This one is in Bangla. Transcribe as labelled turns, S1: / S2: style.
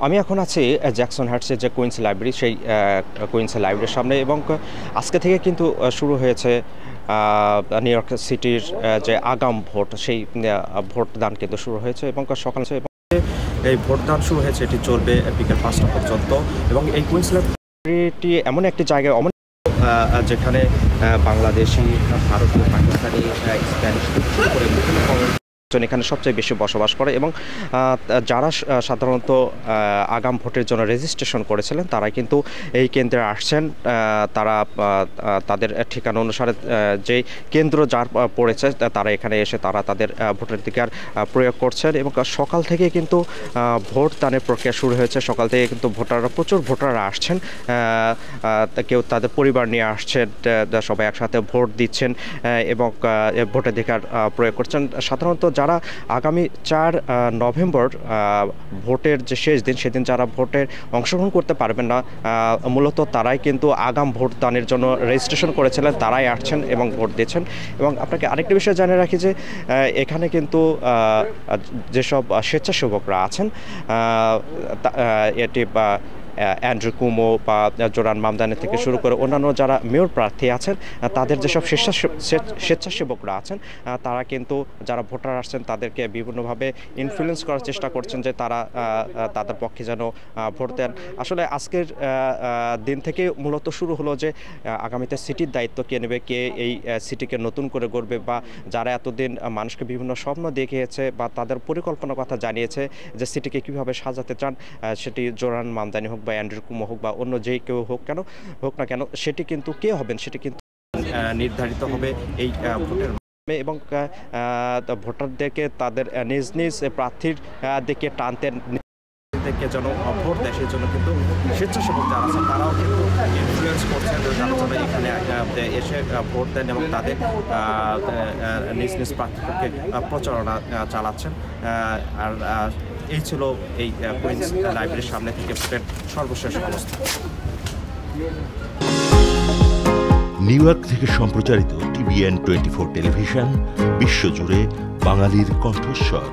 S1: আমি এখন আছি জ্যাকসন হাইটসের যে কুইন্স লাইব্রেরি, সেই কুইন্স লাইব্রেরির সামনে, এবং আজকে থেকে কিন্তু শুরু হয়েছে নিউ ইয়র্ক সিটির যে আগাম ভোট, সেই ভোটদান কিন্তু শুরু হয়েছে এবং সকাল এবং এই ভোটদান শুরু হয়েছে, এটি চলবে বিকেল 5টা পর্যন্ত। এবং এই কুইন্স লাইব্রেরিটি এমন একটি জায়গায় যেখানে বাংলাদেশি, ভারতীয়, পাকিস্তানি, স্প্যানিশ শুরু করে এখানে সবচেয়ে বেশি বসবাস করে, এবং যারা সাধারণত আগাম ভোটের জন্য রেজিস্ট্রেশন করেছিলেন তারাই কিন্তু এই কেন্দ্রে আসছেন। তারা তাদের ঠিকানা অনুসারে যে কেন্দ্র যার পড়েছে তারা এখানে এসে তারা তাদের ভোটাধিকার প্রয়োগ করছেন। এবং সকাল থেকে কিন্তু ভোট দানের প্রক্রিয়া শুরু হয়েছে। সকাল থেকে কিন্তু প্রচুর ভোটাররা আসছেন, কেউ তাদের পরিবার নিয়ে আসছেন, সবাই একসাথে ভোট দিচ্ছেন এবং ভোটাধিকার প্রয়োগ করছেন। সাধারণত যারা আগামী 4 নভেম্বর ভোটের যে শেষ দিন, সেদিন যারা ভোটের অংশগ্রহণ করতে পারবেন না, মূলত তারাই কিন্তু আগাম ভোটদানের জন্য রেজিস্ট্রেশন করেছিলেন, তারাই আসছেন এবং ভোট দিচ্ছেন। এবং আপনাকে আরেকটি বিষয় জানিয়ে রাখি যে এখানে কিন্তু যেসব স্বেচ্ছাসেবকরা আছেন, এটি অ্যান্ড্রু কুমো বা জোরান মামদানি থেকে শুরু করে অন্যান্য যারা মেয়র প্রার্থী আছেন, তাদের যেসব স্বেচ্ছাসেবকরা আছেন, তারা কিন্তু যারা ভোটার আসছেন তাদেরকে বিভিন্নভাবে ইনফ্লুয়েন্স করার চেষ্টা করছেন যে তারা তাদের পক্ষে যেন ভোট দেন। আসলে আজকের দিন থেকে মূলত শুরু হলো যে আগামীতে সিটির দায়িত্ব কে নেবে, কে এই সিটিকে নতুন করে গড়বে, বা যারা এতদিন মানুষকে বিভিন্ন স্বপ্ন দেখিয়েছে বা তাদের পরিকল্পনার কথা জানিয়েছে যে সিটিকে কীভাবে সাজাতে চান, সেটি জোরান মামদানি হোক বা অ্যান্ড্রু কুমো হোক বা অন্য যেই কেউ হোক না কেন, সেটি কিন্তু কে হবেন সেটি কিন্তু নির্ধারিত হবে এই ভোটের মাধ্যমে। এবং ভোটারদেরকে তাদের নিজ নিজ প্রার্থীর দিকে টানতে থেকে যেন ভোট দেয়, সেই জন্য কিন্তু স্বেচ্ছাসেবক যারা আছেন তারাও কিন্তু ইনফ্লুয়েন্স করছেন যারা যারা এখানে এসে ভোট দেন এবং তাদের নিজ নিজ প্রার্থীকে প্রচারণা চালাচ্ছেন। আর এই ছিল এই কুইন্স লাইব্রেরির সামনে থেকে ভোটের সর্বশেষ অবস্থা।
S2: নিউ ইয়র্ক থেকে সম্প্রচারিত TVN 24 টেলিভিশন, বিশ্বজুড়ে বাঙালির কণ্ঠস্বর।